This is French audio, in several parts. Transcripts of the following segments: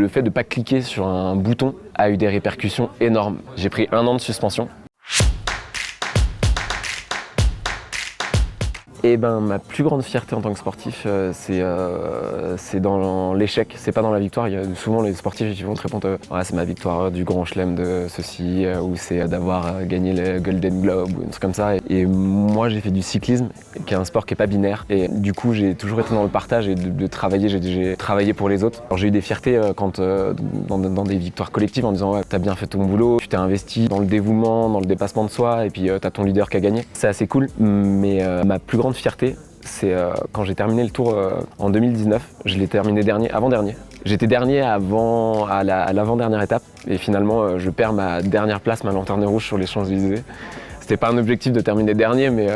Le fait de ne pas cliquer sur un bouton a eu des répercussions énormes. J'ai pris 1 an de suspension. Et ma plus grande fierté en tant que sportif, c'est dans l'échec, c'est pas dans la victoire. Il y a souvent les sportifs qui vont te répondre ouais, c'est ma victoire du Grand Chelem de ceci, ou c'est d'avoir gagné le Golden Globe ou un truc comme ça. Et moi j'ai fait du cyclisme, qui est un sport qui est pas binaire. Et du coup j'ai toujours été dans le partage et de travailler, j'ai travaillé pour les autres. Alors j'ai eu des fiertés quand dans des victoires collectives en disant ouais, t'as bien fait ton boulot, tu t'es investi dans le dévouement, dans le dépassement de soi, et puis t'as ton leader qui a gagné. C'est assez cool, mais ma plus grande fierté, c'est quand j'ai terminé le Tour en 2019. Je l'ai terminé avant-dernier. J'étais dernier à l'avant-dernière étape et finalement je perds ma dernière place, ma lanterne rouge sur les Champs-Élysées. C'était pas un objectif de terminer dernier, mais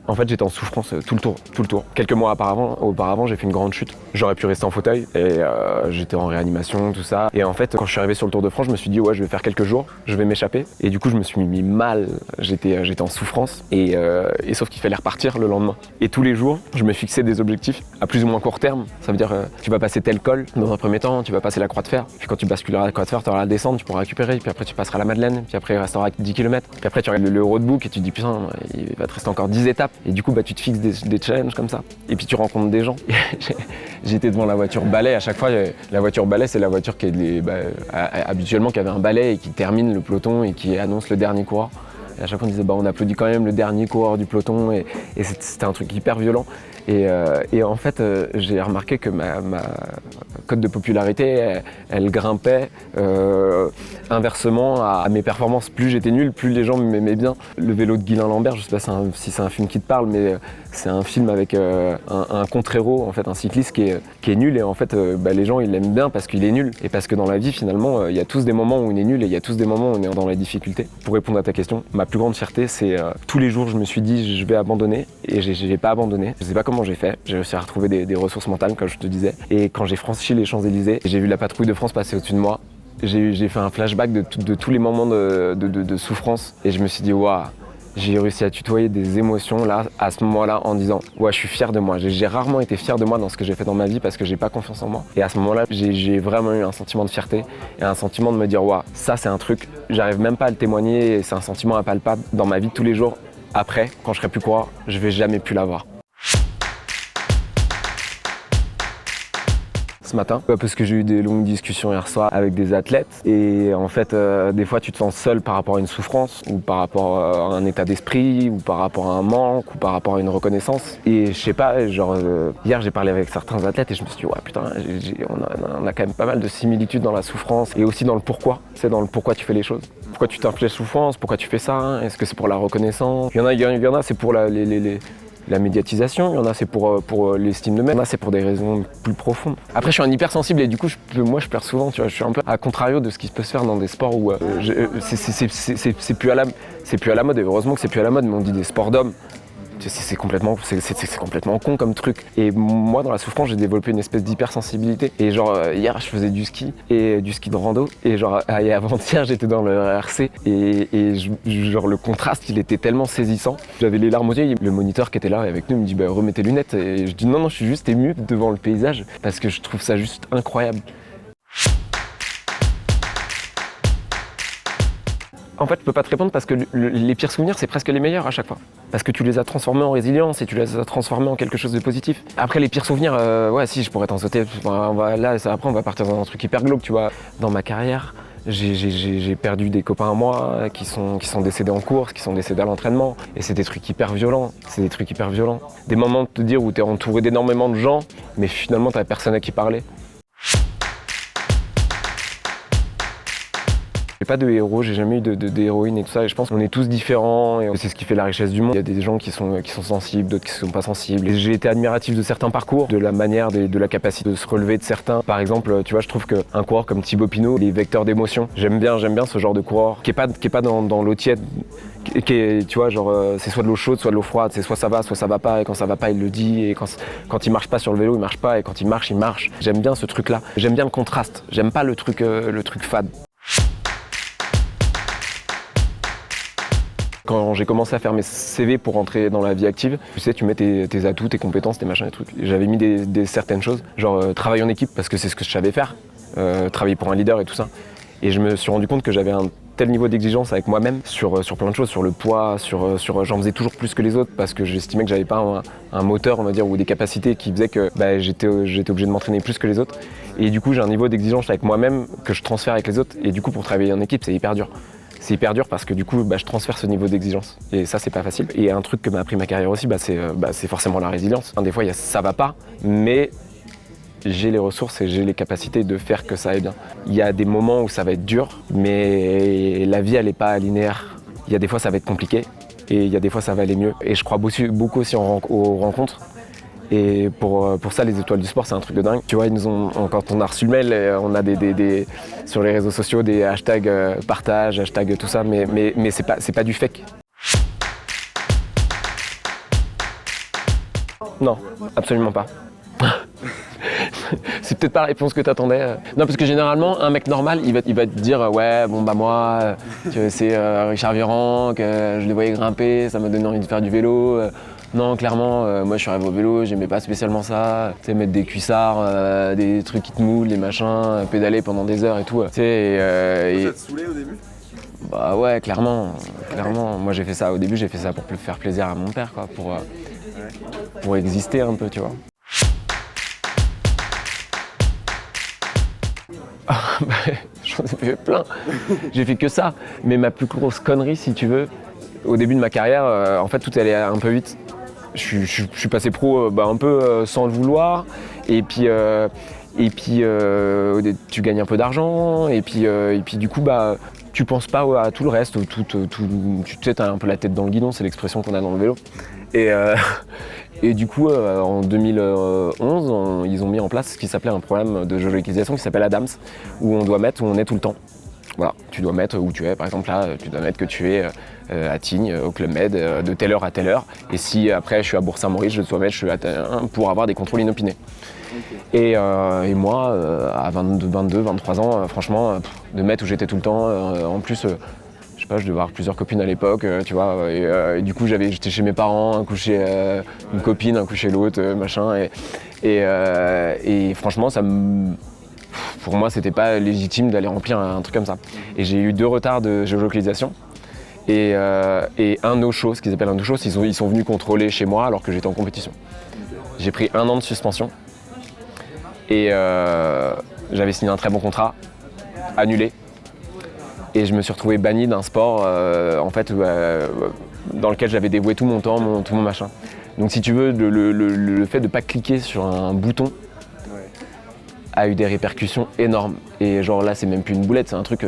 en fait j'étais en souffrance tout le tour. Quelques mois auparavant, j'ai fait une grande chute. J'aurais pu rester en fauteuil et j'étais en réanimation, tout ça. Et en fait, quand je suis arrivé sur le Tour de France, je me suis dit ouais, je vais faire quelques jours, je vais m'échapper. Et du coup, je me suis mis mal. J'étais en souffrance et sauf qu'il fallait repartir le lendemain. Et tous les jours, je me fixais des objectifs à plus ou moins court terme. Ça veut dire tu vas passer tel col dans un premier temps, tu vas passer la Croix de Fer. Puis quand tu basculeras la Croix de Fer, tu auras la descente, tu pourras récupérer. Puis après, tu passeras la Madeleine. Puis après, il restera 10 km. Puis après, tu auras le roadbook. Et tu te dis putain, il va te rester encore 10 étapes. Et du coup, tu te fixes des challenges comme ça. Et puis tu rencontres des gens. J'étais devant la voiture balai. À chaque fois, la voiture balai, c'est la voiture qui est habituellement qui avait un balai et qui termine le peloton et qui annonce le dernier coureur. Et à chaque fois, on disait on applaudit quand même le dernier coureur du peloton. Et c'était un truc hyper violent. Et en fait, j'ai remarqué que ma cote de popularité, elle grimpait inversement à mes performances. Plus j'étais nul, plus les gens m'aimaient bien. Le vélo de Guylain Lambert, je sais pas si c'est un film qui te parle, mais c'est un film avec un contre-héros, en fait, un cycliste qui est nul. Et en fait, les gens, ils l'aiment bien parce qu'il est nul. Et parce que dans la vie, finalement, il y a tous des moments où on est nul et il y a tous des moments où on est dans la difficulté. Pour répondre à ta question, ma plus grande fierté, c'est tous les jours, je me suis dit, je vais abandonner. Et j'ai pas abandonné. Je sais pas comment j'ai fait. J'ai réussi à retrouver des ressources mentales, comme je te disais. Et quand j'ai franchi les Champs-Élysées, j'ai vu la patrouille de France passer au-dessus de moi. J'ai fait un flashback de tous les moments de souffrance. Et je me suis dit, waouh, j'ai réussi à tutoyer des émotions là, à ce moment-là, en disant, ouais, je suis fier de moi. J'ai rarement été fier de moi dans ce que j'ai fait dans ma vie parce que j'ai pas confiance en moi. Et à ce moment-là, j'ai vraiment eu un sentiment de fierté et un sentiment de me dire, waouh, ça c'est un truc, j'arrive même pas à le témoigner et c'est un sentiment impalpable dans ma vie de tous les jours. Après, quand je serai plus coureur, je vais jamais plus l'avoir. Ce matin, parce que j'ai eu des longues discussions hier soir avec des athlètes et en fait des fois tu te sens seul par rapport à une souffrance ou par rapport à un état d'esprit ou par rapport à un manque ou par rapport à une reconnaissance et je sais pas, hier j'ai parlé avec certains athlètes et je me suis dit ouais putain, on a quand même pas mal de similitudes dans la souffrance et aussi dans le pourquoi, c'est dans le pourquoi tu fais les choses. Pourquoi tu t'infliges souffrance, pourquoi tu fais ça, hein? Est-ce que c'est pour la reconnaissance? Il y en a c'est pour la médiatisation, il y en a c'est pour l'estime de même, il y en a c'est pour des raisons plus profondes. Après je suis un hypersensible et du coup moi je pleure souvent, tu vois, je suis un peu à contrario de ce qui peut se faire dans des sports où c'est plus à la mode et heureusement que c'est plus à la mode, mais on dit des sports d'hommes. C'est complètement con comme truc. Et moi, dans la souffrance, j'ai développé une espèce d'hypersensibilité. Et hier, je faisais du ski de rando. Et avant-hier, j'étais dans le RRC. Et le contraste, il était tellement saisissant. J'avais les larmes aux yeux. Le moniteur qui était là avec nous me dit remets tes lunettes. Et je dis non, je suis juste ému devant le paysage parce que je trouve ça juste incroyable. En fait, je peux pas te répondre parce que les pires souvenirs, c'est presque les meilleurs à chaque fois. Parce que tu les as transformés en résilience et tu les as transformés en quelque chose de positif. Après, les pires souvenirs, ouais, si, je pourrais t'en sauter. Après, on va partir dans un truc hyper glauque, tu vois. Dans ma carrière, j'ai perdu des copains à moi qui sont décédés en course, qui sont décédés à l'entraînement. Et c'est des trucs hyper violents. Des moments de te dire où t'es entouré d'énormément de gens, mais finalement, t'as personne à qui parler. J'ai pas de héros, j'ai jamais eu d'héroïne et tout ça et je pense qu'on est tous différents et c'est ce qui fait la richesse du monde. Il y a des gens qui sont sensibles, d'autres qui sont pas sensibles. Et j'ai été admiratif de certains parcours, de la manière, de la capacité de se relever de certains. Par exemple, tu vois, je trouve qu'un coureur comme Thibaut Pinot, il est vecteur d'émotion. J'aime bien ce genre de coureur qui est pas dans l'eau tiède. Tu vois, c'est soit de l'eau chaude, soit de l'eau froide, c'est soit ça va pas, et quand ça va pas, il le dit, et quand il marche pas sur le vélo, il marche pas, et quand il marche. J'aime bien ce truc-là. J'aime bien le contraste. J'aime pas le truc fade. Quand j'ai commencé à faire mes CV pour rentrer dans la vie active, tu sais, tu mets tes atouts, tes compétences, tes machins, tes trucs. J'avais mis certaines choses, genre travail en équipe, parce que c'est ce que je savais faire. travailler pour un leader et tout ça. Et je me suis rendu compte que j'avais un tel niveau d'exigence avec moi-même sur plein de choses, sur le poids, j'en faisais toujours plus que les autres parce que j'estimais que j'avais pas un moteur, on va dire, ou des capacités qui faisaient que j'étais obligé de m'entraîner plus que les autres. Et du coup, j'ai un niveau d'exigence avec moi-même que je transfère avec les autres. Et du coup, pour travailler en équipe, c'est hyper dur. C'est hyper dur parce que du coup, je transfère ce niveau d'exigence. Et ça, c'est pas facile. Et un truc que m'a appris ma carrière aussi, c'est forcément la résilience. Des fois, ça va pas, mais j'ai les ressources et j'ai les capacités de faire que ça aille bien. Il y a des moments où ça va être dur, mais la vie, elle n'est pas linéaire. Il y a des fois, ça va être compliqué et il y a des fois, ça va aller mieux. Et je crois beaucoup aussi aux rencontres. Et pour ça, les étoiles du sport, c'est un truc de dingue. Tu vois, quand on a reçu le mail, on a sur les réseaux sociaux des hashtags partage, hashtags tout ça, mais c'est pas du fake. Non, absolument pas. C'est peut-être pas la réponse que t'attendais. Non, parce que généralement, un mec normal, il va te dire ouais, bon bah moi, c'est Richard Virenque, je les voyais grimper, ça m'a donné envie de faire du vélo. Non, clairement, moi je suis arrivé au vélo, j'aimais pas spécialement ça. Tu sais, mettre des cuissards, des trucs qui te moulent, des machins, pédaler pendant des heures et tout. Tu sais, Ça te saoulait au début ? Bah ouais, clairement. Moi j'ai fait ça au début, j'ai fait ça pour faire plaisir à mon père, quoi, pour exister un peu, tu vois. J'en ai fait plein, j'ai fait que ça. Mais ma plus grosse connerie, si tu veux, au début de ma carrière, en fait tout allait un peu vite. Je suis passé pro un peu sans le vouloir, et puis tu gagnes un peu d'argent, et puis du coup tu penses pas à tout le reste, tu sais, t'as un peu la tête dans le guidon, c'est l'expression qu'on a dans le vélo. Et du coup, en 2011, ils ont mis en place ce qui s'appelait un programme de géolocalisation qui s'appelle ADAMS, où on doit mettre où on est tout le temps. Voilà, tu dois mettre où tu es. Par exemple, là, tu dois mettre que tu es à Tignes, au Club Med, de telle heure à telle heure. Et si après, je suis à Bourg-Saint-Maurice, je dois mettre je suis pour avoir des contrôles inopinés. Okay. Et moi, à 22, 23 ans, franchement, de mettre où j'étais tout le temps, en plus, je sais pas, je devais avoir plusieurs copines à l'époque, tu vois, et du coup j'étais chez mes parents, un coup chez une copine, un coup chez l'autre, machin, et franchement pour moi c'était pas légitime d'aller remplir un truc comme ça. Et j'ai eu 2 retards de géolocalisation et un no-show, ce qu'ils appellent un no-show, ils sont venus contrôler chez moi alors que j'étais en compétition. J'ai pris 1 an de suspension et j'avais signé un très bon contrat, annulé. Et je me suis retrouvé banni d'un sport en fait, dans lequel j'avais dévoué tout mon temps, tout mon machin. Donc si tu veux, le fait de ne pas cliquer sur un bouton a eu des répercussions énormes. Et genre là, c'est même plus une boulette, c'est un truc,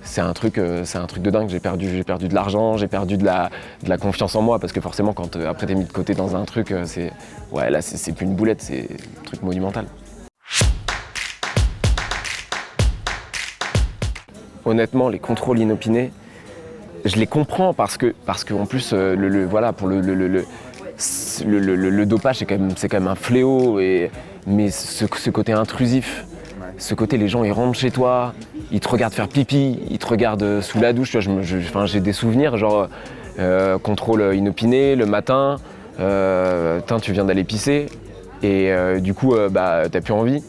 c'est un truc de dingue. J'ai perdu de l'argent, j'ai perdu de la confiance en moi, parce que forcément, quand après t'es mis de côté dans un truc, c'est plus une boulette, c'est un truc monumental. Honnêtement, les contrôles inopinés, je les comprends parce que en plus, pour le dopage, c'est quand même un fléau. Mais ce côté intrusif, ce côté, les gens ils rentrent chez toi, ils te regardent faire pipi, ils te regardent sous la douche. Tu vois, j'ai des souvenirs, genre contrôle inopiné le matin, tu viens d'aller pisser et du coup, t'as plus envie.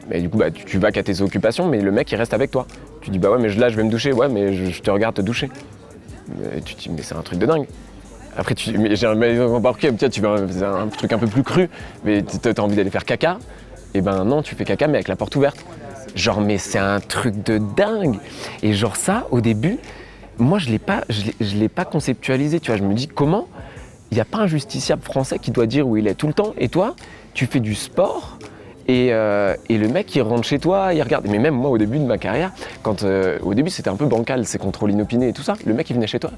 Mais du coup, tu vas qu'à tes occupations, mais le mec il reste avec toi. Tu dis ouais, mais là je vais me doucher, ouais, mais je te regarde te doucher. Mais tu te dis mais c'est un truc de dingue. Après c'est un truc un peu plus cru, mais t'as envie d'aller faire caca, et non, tu fais caca mais avec la porte ouverte. Genre mais c'est un truc de dingue. Et genre ça, au début, moi je l'ai pas conceptualisé, tu vois, je me dis comment il n'y a pas un justiciable français qui doit dire où il est tout le temps, et toi, tu fais du sport. Et le mec il rentre chez toi, il regarde. Mais même moi au début de ma carrière, au début c'était un peu bancal, ces contrôles inopinés et tout ça. Le mec il venait chez toi,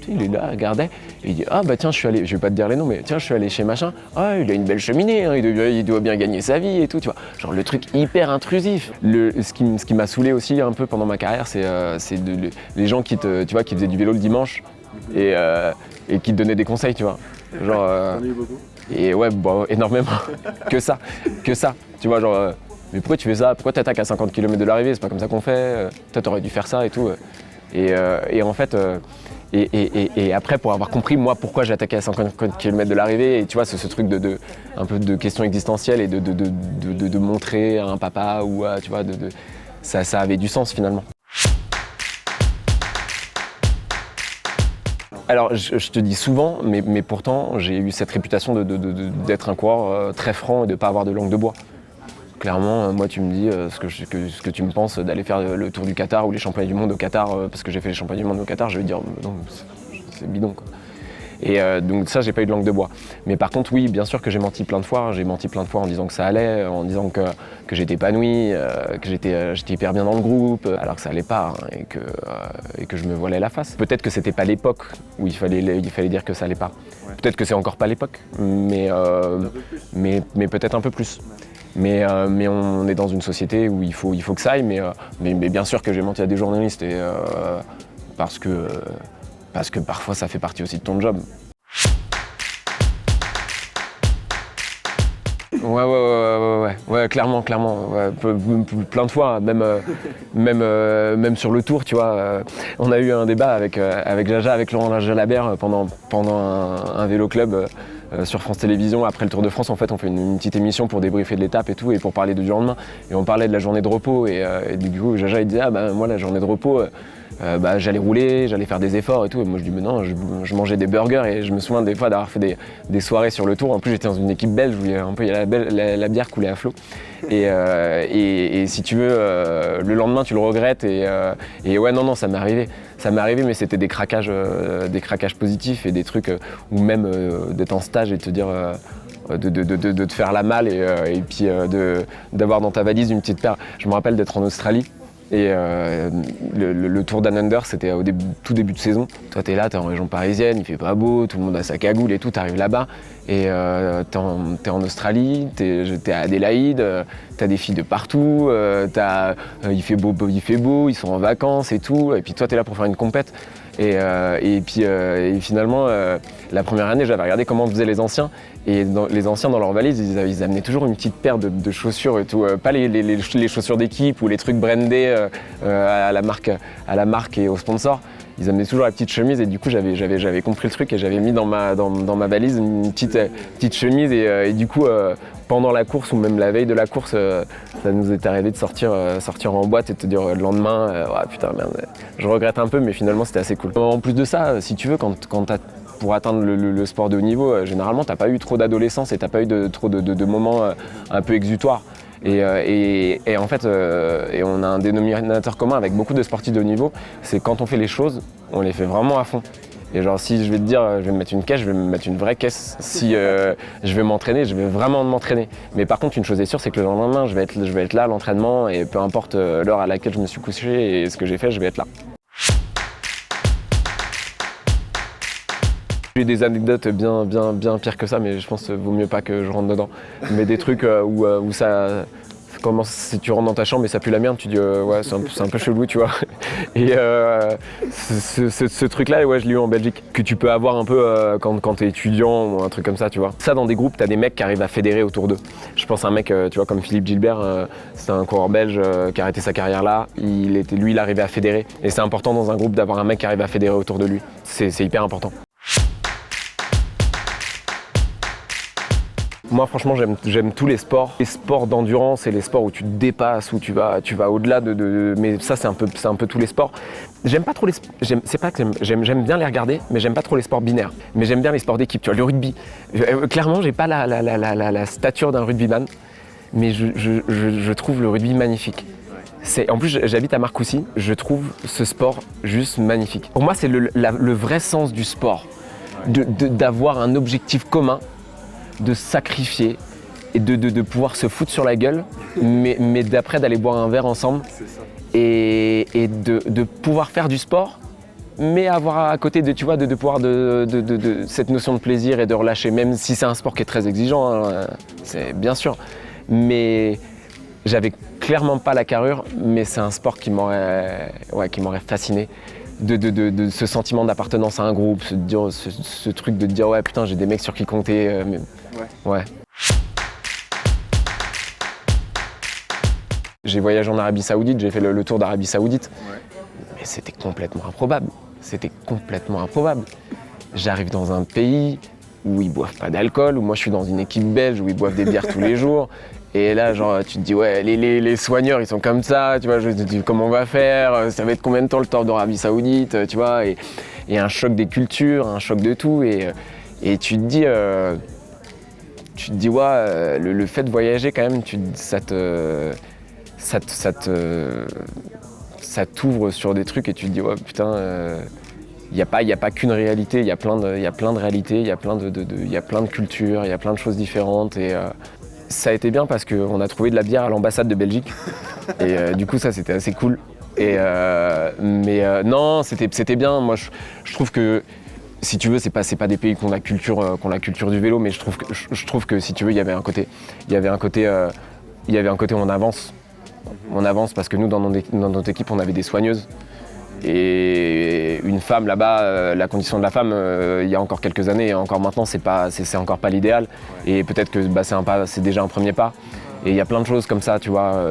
il est là, il regardait, et il dit tiens je suis allé, je vais pas te dire les noms, mais tiens je suis allé chez machin, il a une belle cheminée, hein, il doit bien gagner sa vie et tout, tu vois. Genre le truc hyper intrusif. Ce qui m'a saoulé aussi un peu pendant ma carrière, c'est les gens qui faisaient du vélo le dimanche et qui te donnaient des conseils, tu vois. Genre. T'en as eu beaucoup ? Et ouais, énormément. que ça. Tu vois, genre, mais pourquoi tu fais ça? Pourquoi t'attaques à 50 km de l'arrivée? C'est pas comme ça qu'on fait. Toi, t'aurais dû faire ça et tout. Et en fait, Et après, pour avoir compris, moi, pourquoi j'ai attaqué à 50 km de l'arrivée, et tu vois, ce truc un peu de question existentielle et de montrer à un papa, ou tu vois, ça avait du sens finalement. Alors, je te dis souvent, mais pourtant, j'ai eu cette réputation d'être un coureur très franc et de ne pas avoir de langue de bois. Clairement, moi, tu me dis ce que tu me penses d'aller faire le Tour du Qatar ou les championnats du monde au Qatar, parce que j'ai fait les championnats du monde au Qatar, je vais dire non, c'est bidon, quoi. Et donc ça, j'ai pas eu de langue de bois. Mais par contre, oui, bien sûr que j'ai menti plein de fois. J'ai menti plein de fois en disant que ça allait, en disant que j'étais épanoui, que j'étais hyper bien dans le groupe, alors que ça allait pas, hein, et que je me voilais la face. Peut-être que c'était pas l'époque où il fallait dire que ça allait pas. Ouais. Peut-être que c'est encore pas l'époque, mais peut-être un peu plus. Mais on est dans une société où il faut que ça aille, mais bien sûr que j'ai menti à des journalistes, parce que parfois ça fait partie aussi de ton job. Ouais, clairement, ouais, plein de fois, même sur le tour, tu vois. On a eu un débat avec Jaja, avec Laurent Jalabert pendant un vélo club. Sur France Télévisions, après le Tour de France, en fait, on fait une petite émission pour débriefer de l'étape et tout, et pour parler du lendemain. Et on parlait de la journée de repos, et du coup, Jaja, il disait, moi, la journée de repos, j'allais rouler, j'allais faire des efforts et tout. Et moi, je dis, mais non, je mangeais des burgers, et je me souviens des fois d'avoir fait des soirées sur le Tour. En plus, j'étais dans une équipe belge où il y a la bière coulait à flot. Et si tu veux, le lendemain, tu le regrettes, et ouais, non, ça m'est arrivé. Ça m'est arrivé, mais c'était des craquages positifs, et des trucs où même d'être en stage et de te dire de te faire la malle, et puis d'avoir dans ta valise une petite paire. Je me rappelle d'être en Australie, et le Tour Down Under, c'était au tout début de saison. Toi, t'es là, t'es en région parisienne, il fait pas beau, tout le monde a sa cagoule et tout, t'arrives là-bas, et t'es en Australie, t'es à Adélaïde, t'as des filles de partout, il fait beau, ils sont en vacances et tout, et puis toi, t'es là pour faire une compète. Et finalement, la première année, j'avais regardé comment faisaient les anciens. Et les anciens, dans leur valise, ils amenaient toujours une petite paire de chaussures et tout. Pas les chaussures d'équipe ou les trucs brandés à la marque et au sponsor. Ils amenaient toujours la petite chemise, et du coup, j'avais compris le truc, et j'avais mis dans ma valise une petite chemise. Et du coup, pendant la course, ou même la veille de la course, ça nous est arrivé de sortir en boîte et de te dire le lendemain, putain, merde, je regrette un peu, mais finalement, c'était assez cool. En plus de ça, si tu veux, pour atteindre le sport de haut niveau, généralement, t'as pas eu trop d'adolescence, et t'as pas eu trop de moments un peu exutoires. Et en fait, on a un dénominateur commun avec beaucoup de sportifs de haut niveau, c'est quand on fait les choses, on les fait vraiment à fond. Et genre, si je vais te dire, je vais me mettre une caisse, je vais me mettre une vraie caisse. Si je vais m'entraîner, je vais vraiment m'entraîner. Mais par contre, une chose est sûre, c'est que le lendemain, je vais être là à l'entraînement, et peu importe l'heure à laquelle je me suis couché et ce que j'ai fait, je vais être là. J'ai des anecdotes bien pires que ça, mais je pense qu'il vaut mieux pas que je rentre dedans. Mais des trucs où ça commence, si tu rentres dans ta chambre et ça pue la merde, tu dis ouais, c'est un peu chelou, tu vois. Et ce truc-là, ouais, je l'ai eu en Belgique, que tu peux avoir un peu quand t'es étudiant ou un truc comme ça, tu vois. Ça, dans des groupes, t'as des mecs qui arrivent à fédérer autour d'eux. Je pense à un mec, tu vois, comme Philippe Gilbert, c'est un coureur belge qui a arrêté sa carrière là. Il arrivait à fédérer. Et c'est important dans un groupe d'avoir un mec qui arrive à fédérer autour de lui. C'est hyper important. Moi, franchement, j'aime tous les sports d'endurance et les sports où tu te dépasses, où tu vas au-delà mais ça, c'est un peu tous les sports. J'aime pas trop j'aime bien les regarder, mais j'aime pas trop les sports binaires. Mais j'aime bien les sports d'équipe, tu vois, le rugby. Clairement, j'ai pas la stature d'un rugbyman, mais je trouve le rugby magnifique. En plus, j'habite à Marcoussis, je trouve ce sport juste magnifique. Pour moi, c'est le vrai sens du sport, d'avoir un objectif commun, de sacrifier et de pouvoir se foutre sur la gueule, mais d'après d'aller boire un verre ensemble, et de pouvoir faire du sport, mais avoir à côté de pouvoir de cette notion de plaisir et de relâcher, même si c'est un sport qui est très exigeant, hein, c'est bien sûr, mais j'avais clairement pas la carrure, mais c'est un sport qui m'aurait fasciné. De ce sentiment d'appartenance à un groupe, ce truc de te dire ouais putain, j'ai des mecs sur qui compter. Ouais. J'ai voyagé en Arabie Saoudite, j'ai fait le tour d'Arabie Saoudite, mais c'était complètement improbable. c'était complètement improbable. J'arrive dans un pays où ils boivent pas d'alcool, où moi je suis dans une équipe belge où ils boivent des bières tous les jours. Et là, genre, tu te dis, ouais, les soigneurs, ils sont comme ça, tu vois, je te dis, comment on va faire, ça va être combien de temps le tour d'Arabie Saoudite, tu vois, et un choc des cultures, un choc de tout, et tu te dis, ouais, le fait de voyager, quand même, ça t'ouvre sur des trucs, et tu te dis, ouais, putain, il n'y a pas qu'une réalité, il y a plein de réalités, il y a plein de cultures, il y a plein de choses différentes, et ça a été bien parce qu'on a trouvé de la bière à l'ambassade de Belgique. Et du coup, ça, c'était assez cool. Non, c'était bien. Moi, je trouve que, si tu veux, c'est pas des pays qui ont la culture du vélo, mais je trouve que si tu veux, il y avait un côté où on avance. On avance parce que nous, dans notre équipe, on avait des soigneuses. Et une femme là-bas, la condition de la femme, il y a encore quelques années et encore maintenant, c'est encore pas l'idéal. Et peut-être que c'est déjà un premier pas. Et il y a plein de choses comme ça, tu vois.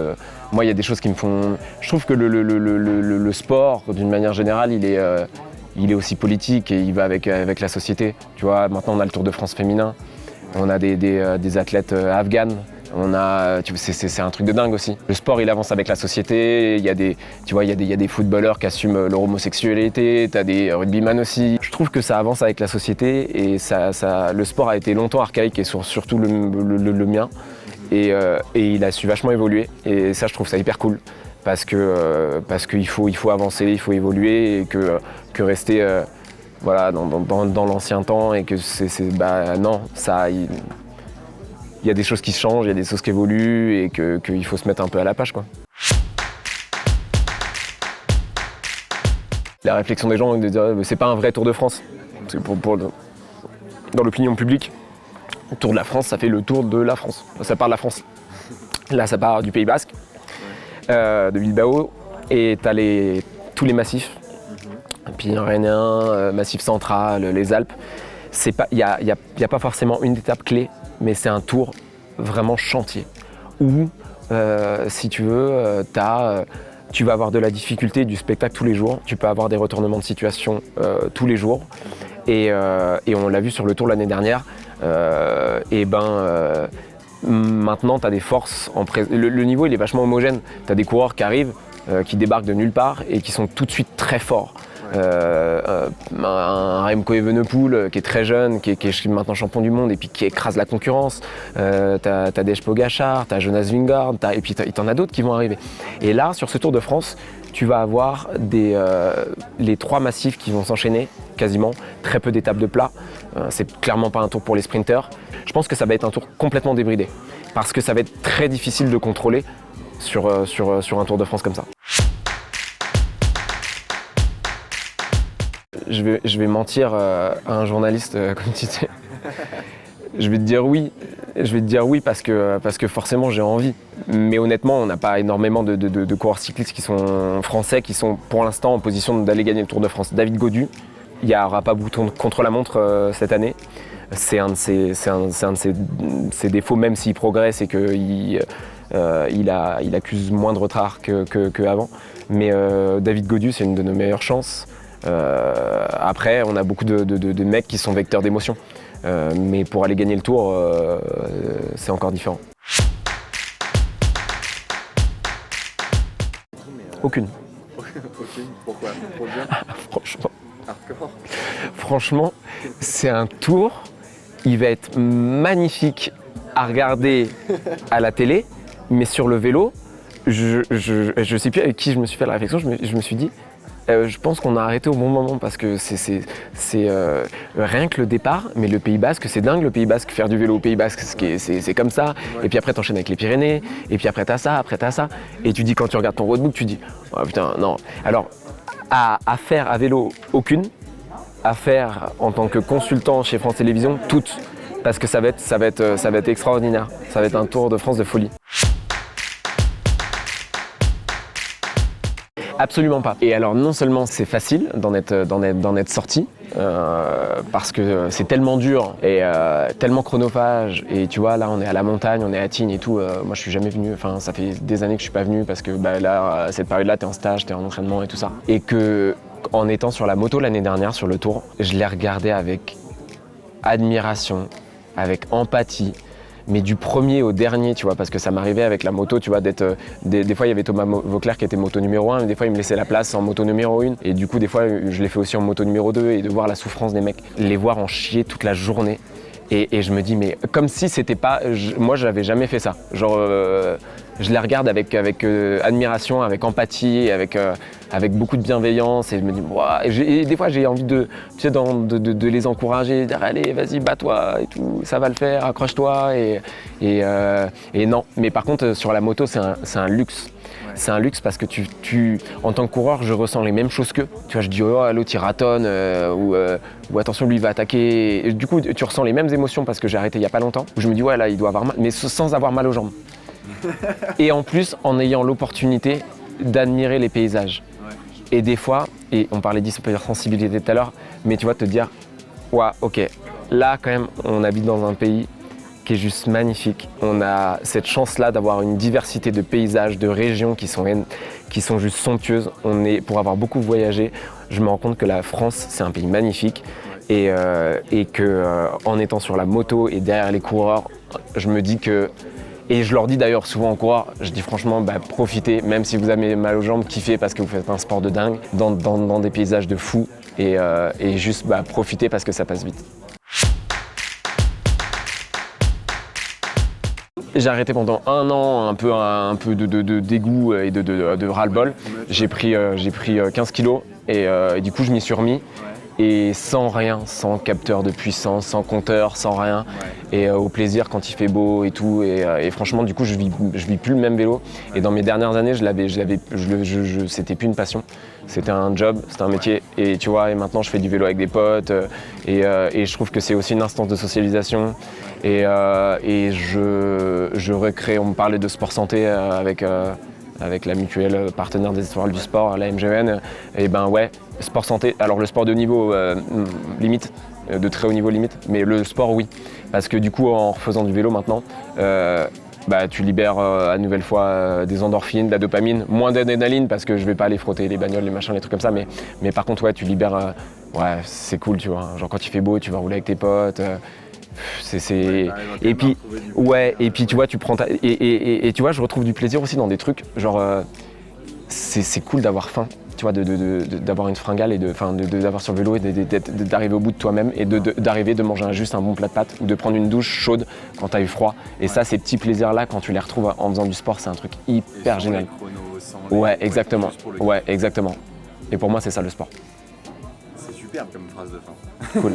Moi, il y a des choses qui me font. Je trouve que le sport, d'une manière générale, il est aussi politique et il va avec la société. Tu vois, maintenant, on a le Tour de France féminin, on a des athlètes afghanes. C'est un truc de dingue aussi. Le sport, il avance avec la société. Il y a des footballeurs qui assument leur homosexualité. T'as des rugbyman aussi. Je trouve que ça avance avec la société et le sport a été longtemps archaïque et surtout le mien. Et il a su vachement évoluer. Et ça, je trouve ça hyper cool parce qu'il faut avancer, il faut évoluer et que rester voilà dans l'ancien temps et que non, ça. Il y a des choses qui changent, il y a des choses qui évoluent et qu'il faut se mettre un peu à la page, quoi. La réflexion des gens, de dire c'est pas un vrai Tour de France. Dans l'opinion publique, le Tour de la France, ça fait le Tour de la France. Ça part de la France. Là, ça part du Pays Basque, de Bilbao, et t'as tous les massifs. Pyrénéen, Massif central, les Alpes. Il n'y a pas forcément une étape clé, mais c'est un tour vraiment chantier où, si tu veux, tu vas avoir de la difficulté du spectacle tous les jours, tu peux avoir des retournements de situation tous les jours et on l'a vu sur le tour l'année dernière, maintenant tu as des forces, le niveau il est vachement homogène, tu as des coureurs qui arrivent, qui débarquent de nulle part et qui sont tout de suite très forts. Un Remco Evenepoel qui est très jeune, qui est maintenant champion du monde et puis qui écrase la concurrence. T'as Tadej Pogačar, t'as Jonas Vingegaard, et puis t'en as d'autres qui vont arriver. Et là, sur ce Tour de France, tu vas avoir les 3 massifs qui vont s'enchaîner quasiment, très peu d'étapes de plat. C'est clairement pas un tour pour les sprinteurs. Je pense que ça va être un tour complètement débridé parce que ça va être très difficile de contrôler sur un Tour de France comme ça. Je vais mentir à un journaliste, comme tu dis. Je vais te dire oui parce que forcément j'ai envie. Mais honnêtement, on n'a pas énormément de coureurs cyclistes qui sont français, qui sont pour l'instant en position d'aller gagner le Tour de France. David Gaudu, il n'y aura pas bouton contre la montre cette année. C'est un de ses défauts, même s'il progresse et qu'il accuse moins de retard qu'avant. Mais David Gaudu, c'est une de nos meilleures chances. Après, on a beaucoup de mecs qui sont vecteurs d'émotions. Mais pour aller gagner le tour, c'est encore différent. Aucune. Aucune. Pourquoi? Trop bien. Franchement. Hardcore. Franchement, c'est un tour. Il va être magnifique à regarder à la télé, mais sur le vélo, je sais plus avec qui je me suis fait la réflexion. Je me suis dit. Je pense qu'on a arrêté au bon moment parce que c'est rien que le départ, mais le Pays Basque, c'est dingue le Pays Basque, faire du vélo au Pays Basque, c'est comme ça. Ouais. Et puis après t'enchaînes avec les Pyrénées, et puis après t'as ça. Et tu dis quand tu regardes ton roadbook, tu dis oh putain non. Alors à faire à vélo aucune, à faire en tant que consultant chez France Télévisions toutes, parce que ça va être extraordinaire. Ça va être un Tour de France de folie. Absolument pas. Et alors non seulement c'est facile d'en être sorti, parce que c'est tellement dur et tellement chronophage. Et tu vois, là on est à la montagne, on est à Tignes et tout. Moi je suis jamais venu, enfin ça fait des années que je suis pas venu parce que là, à cette période-là, t'es en stage, t'es en entraînement et tout ça. Et que en étant sur la moto l'année dernière, sur le Tour, je l'ai regardé avec admiration, avec empathie, mais du premier au dernier, tu vois, parce que ça m'arrivait avec la moto, tu vois, d'être... Des fois, il y avait Thomas Vauclair qui était moto numéro 1, mais des fois, il me laissait la place en moto numéro 1. Et du coup, des fois, je l'ai fait aussi en moto numéro 2, et de voir la souffrance des mecs, les voir en chier toute la journée. Et je me dis, mais comme si c'était pas... moi, j'avais jamais fait ça. Genre, je les regarde avec admiration, avec empathie, avec beaucoup de bienveillance. Et je me dis, ouah. Et des fois, j'ai envie de les encourager, de dire, allez, vas-y, bats-toi et tout, ça va le faire, accroche-toi. Et non. Mais par contre, sur la moto, c'est un luxe. C'est un luxe parce que en tant que coureur, je ressens les mêmes choses qu'eux. Tu vois, je dis, oh, l'autre, il ratonne, ou attention, lui, il va attaquer. Et du coup, tu ressens les mêmes émotions parce que j'ai arrêté il n'y a pas longtemps. Où je me dis, ouais, là, il doit avoir mal, mais sans avoir mal aux jambes. Et en plus, en ayant l'opportunité d'admirer les paysages. Ouais. Et des fois, et on parlait d'hypersensibilité tout à l'heure, mais tu vois, te dire, ouais, ok, là, quand même, on habite dans un pays qui est juste magnifique. On a cette chance-là d'avoir une diversité de paysages, de régions qui sont juste somptueuses. Pour avoir beaucoup voyagé, je me rends compte que la France, c'est un pays magnifique. Et que en étant sur la moto et derrière les coureurs, je me dis que... Et je leur dis d'ailleurs souvent en coureur, je dis franchement, profitez, même si vous avez mal aux jambes, kiffez parce que vous faites un sport de dingue, dans des paysages de fou. Et juste profitez parce que ça passe vite. J'ai arrêté pendant un an, un peu de dégoût et de ras-le-bol. J'ai pris 15 kilos et du coup je m'y suis remis. Et sans rien, sans capteur de puissance, sans compteur, sans rien. Ouais. Et au plaisir quand il fait beau et tout. Et franchement, du coup, je vis plus le même vélo. Et dans mes dernières années, c'était plus une passion. C'était un job, c'était un métier. Et tu vois, et maintenant, je fais du vélo avec des potes. Et je trouve que c'est aussi une instance de socialisation. Et je recrée, on me parlait de sport santé avec la mutuelle partenaire des Étoiles du sport, la MGN. Et ouais, sport santé. Alors le sport de niveau limite, de très haut niveau limite, mais le sport oui. Parce que du coup, en refaisant du vélo maintenant, tu libères à nouvelle fois des endorphines, de la dopamine, moins d'adrénaline parce que je vais pas aller frotter les bagnoles, les machins, les trucs comme ça. Mais par contre, ouais, tu libères. Ouais, c'est cool, tu vois. Genre quand il fait beau, tu vas rouler avec tes potes. Et puis tu vois, tu prends et tu vois, je retrouve du plaisir aussi dans des trucs genre c'est cool d'avoir faim, tu vois, d'avoir une fringale et d'avoir sur le vélo et d'arriver au bout de toi-même et d'arriver de manger juste un bon plat de pâtes ou de prendre une douche chaude quand t'as eu froid. Et ça, ces petits plaisirs là, quand tu les retrouves en faisant du sport, c'est un truc hyper génial. Ouais, exactement. Ouais, exactement. Et pour moi, c'est ça le sport. C'est super comme phrase de fin. Cool.